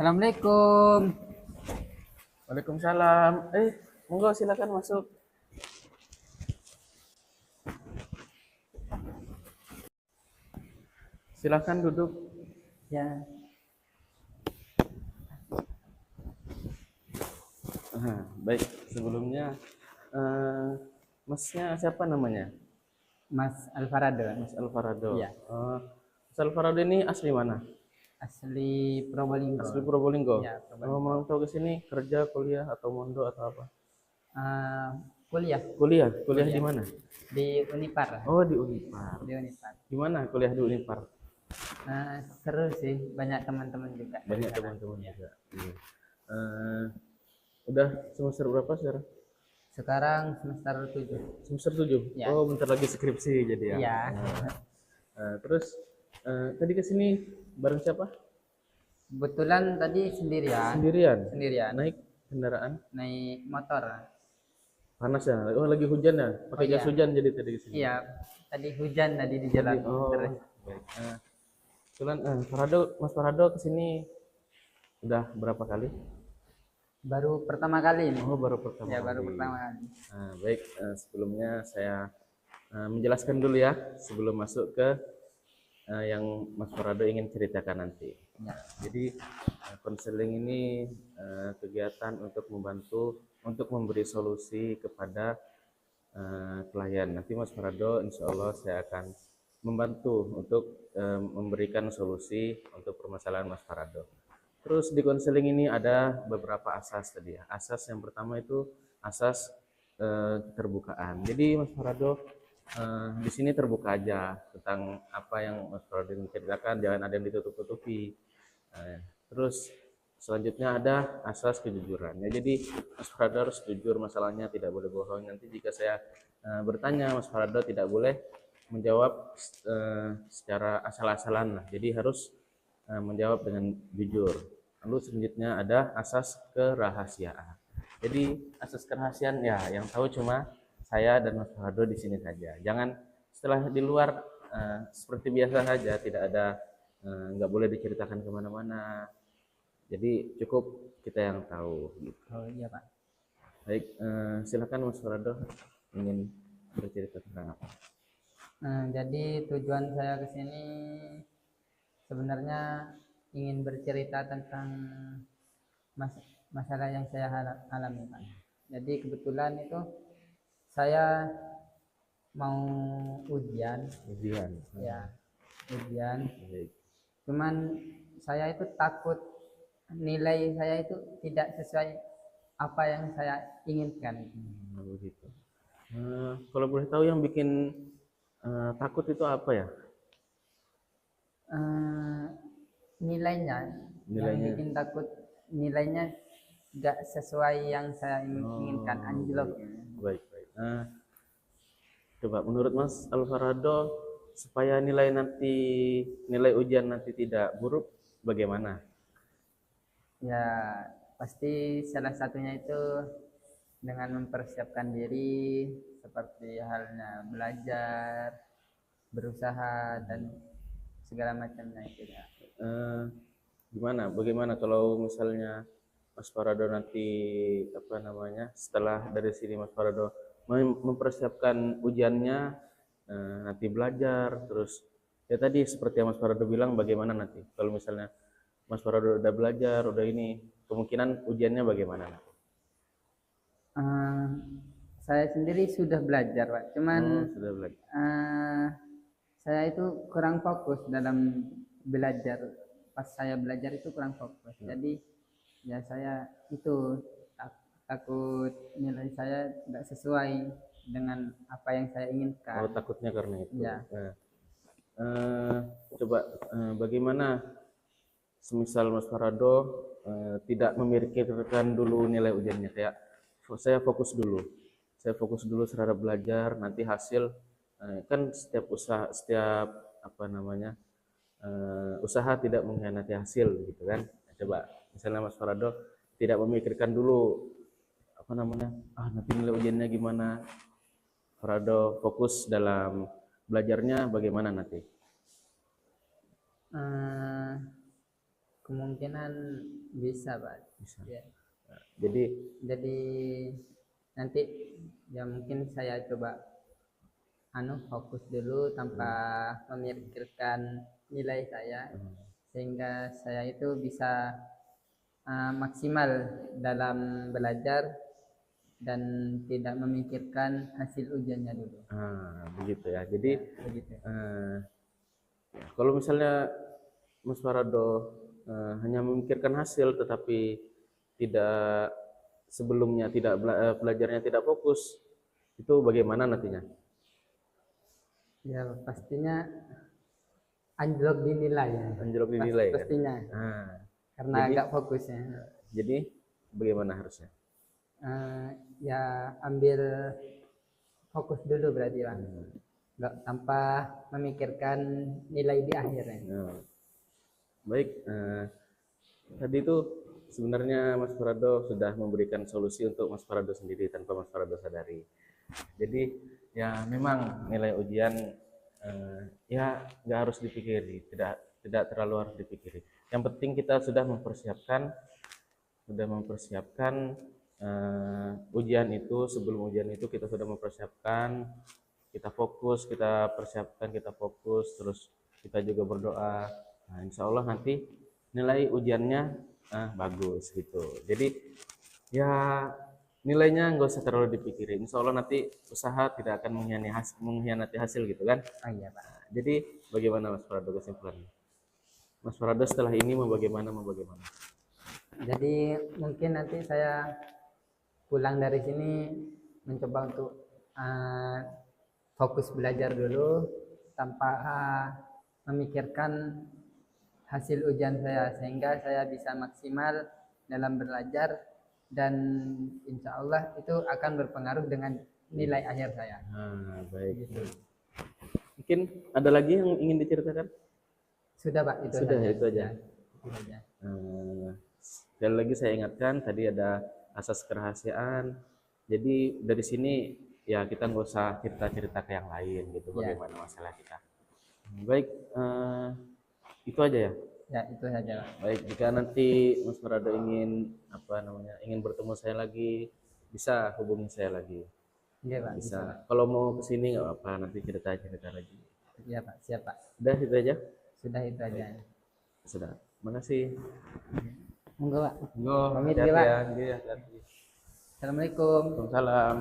Assalamualaikum. Waalaikumsalam. Monggo silakan masuk. Silakan duduk. Ya, Baik, sebelumnya eh, masnya siapa namanya? Mas Alvarado. Mas Alvarado. Iya, Mas Alvarado ini asli mana? asli Probolinggo. Asli Probolinggo. Ya, Oh, Probolinggo. mau tahu ke sini kerja, kuliah atau mondo atau apa? Eh, kuliah, Kuliah, kuliah di kuliah mana? di Unipar. Oh, di Unipar. Di Unipar. Gimana kuliah di Unipar? Seru sih, banyak teman-teman juga di Banyak sana. teman-teman Ya. juga. Iya. Eh, udah semester berapa sekarang? Sekarang semester 7. Semester 7. Ya. Oh, bentar lagi skripsi jadi ya. Iya. Terus tadi ke sini bareng siapa? Kebetulan tadi sendirian. Sendirian. Sendirian. Naik kendaraan. Naik motor. Panas ya. Oh, lagi hujan ya. Pakai jas iya. hujan jadi tadi ke sini. Iya, tadi hujan tadi di jalan. Oh, Terus baik. Kebetulan Mas Farado ke sini udah berapa kali? baru pertama kali ini. Oh, baru pertama Ya, baru kali. pertama kali. Baik, sebelumnya saya menjelaskan dulu ya sebelum masuk ke yang Mas Farado ingin ceritakan nanti. Ya. Jadi konseling ini kegiatan untuk membantu untuk memberi solusi kepada klien. Nanti Mas Farado, insya Allah saya akan membantu untuk memberikan solusi untuk permasalahan Mas Farado. Terus di konseling ini ada beberapa asas tadi ya. Asas yang pertama itu asas keterbukaan. Jadi Mas Farado di sini terbuka aja tentang apa yang Mas Farado ceritakan, jangan ada yang ditutup-tutupi. Terus selanjutnya ada asas kejujuran. Ya, jadi Mas Farado harus jujur masalahnya, tidak boleh bohong. Nanti jika saya bertanya, Mas Farado tidak boleh menjawab secara asal-asalan lah. Jadi harus menjawab dengan jujur. Lalu selanjutnya ada asas kerahasiaan. Jadi asas kerahasiaan ya yang tahu cuma saya dan Mas Fardo di sini saja. Jangan setelah di luar seperti biasa saja, tidak ada nggak boleh diceritakan kemana-mana. Jadi cukup kita yang tahu. Gitu. Oh iya, Pak. Baik, silakan Mas Fardo ingin bercerita tentang apa? Jadi tujuan saya ke sini sebenarnya ingin bercerita tentang masalah yang saya alami, Pak. Jadi kebetulan itu saya mau ujian, Ujian. ya, ujian. Baik. Cuman saya itu takut nilai saya itu tidak sesuai apa yang saya inginkan. Begitu. Kalau boleh tahu yang bikin takut itu apa ya? Eh, nilainya yang Nilainya. bikin takut, nilainya tidak sesuai yang saya inginkan, anjlok. Baik, baik. Coba menurut Mas Alvarado supaya nilai ujian nanti tidak buruk bagaimana? Ya, pasti salah satunya itu dengan mempersiapkan diri seperti halnya belajar, berusaha dan segala macamnya itu ya. Bagaimana kalau misalnya Mas Farado nanti apa namanya setelah dari sini Mas Farado mempersiapkan ujiannya, nanti belajar terus ya tadi seperti yang Mas Farado bilang bagaimana nanti kalau misalnya Mas Farado udah belajar udah ini kemungkinan ujiannya bagaimana nanti? Saya sendiri sudah belajar, Pak. Cuman Sudah belajar. saya itu kurang fokus dalam belajar. Pas saya belajar itu kurang fokus. Jadi ya saya itu takut nilai saya tidak sesuai dengan apa yang saya inginkan. Takutnya karena itu. Ya. Coba bagaimana semisal Mas Farado tidak memikirkan dulu nilai ujiannya kayak saya fokus dulu terhadap belajar nanti hasil kan setiap apa namanya usaha tidak mengkhianati hasil gitu kan. Coba misalnya Mas Farado tidak memikirkan dulu apa namanya nanti nilai ujiannya gimana, Farado fokus dalam belajarnya bagaimana nanti? kemungkinan bisa Pak. Bisa. Ya. Jadi Jadi nanti ya mungkin saya coba fokus dulu tanpa memikirkan nilai saya, sehingga saya itu bisa maksimal dalam belajar dan tidak memikirkan hasil ujiannya dulu. begitu ya. Jadi Begitu. kalau misalnya Mas Farado hanya memikirkan hasil tetapi tidak sebelumnya tidak belajarnya tidak fokus, itu bagaimana nantinya? Ya pastinya anjlok dinilai ya. Anjlok dinilai kan? Pastinya. Karena jadi- agak fokus ya. Jadi bagaimana harusnya? Ya ambil fokus dulu berarti Bang. Nggak tanpa memikirkan nilai di akhir ya. Baik, tadi itu sebenarnya Mas Farado sudah memberikan solusi untuk Mas Farado sendiri tanpa Mas Farado sadari. Jadi ya memang nilai ujian ya nggak harus dipikiri, tidak terlalu harus dipikiri. Yang penting kita sudah mempersiapkan ujian itu, sebelum ujian itu kita sudah mempersiapkan, kita fokus, kita fokus, terus kita juga berdoa. Nah, insya Allah nanti nilai ujiannya bagus gitu. Jadi ya nilainya nggak usah terlalu dipikirin. Insya Allah nanti usaha tidak akan mengkhianati hasil gitu kan. Iya Pak. Jadi bagaimana Mas Farado kesimpulannya? Mas Farado setelah ini mau bagaimana? Jadi mungkin nanti saya pulang dari sini mencoba untuk fokus belajar dulu tanpa memikirkan hasil ujian saya, sehingga saya bisa maksimal dalam belajar dan insya Allah itu akan berpengaruh dengan nilai akhir saya. Baik. Gitu. Mungkin ada lagi yang ingin diceritakan? Sudah Pak, itu Sudah, saja. itu aja. Ya, itu saja. Sekali lagi saya ingatkan, tadi ada asas kerahasiaan. Jadi dari sini ya kita nggak usah cerita-cerita ke yang lain gitu, bagaimana masalah kita. Baik, itu aja ya. Ya, itu saja Pak. Baik, jika nanti Mas Farado ingin bertemu saya lagi, bisa hubungi saya lagi. Iya Pak, Bisa. Pak. Kalau mau kesini nggak apa-apa, nanti cerita lagi. Iya Pak, siap Pak. Udah itu aja. Sudah itu aja. Sudah. Makasih. Monggo Pak. Pamit ya, Pak. Hati-hati. Assalamualaikum. Waalaikumsalam.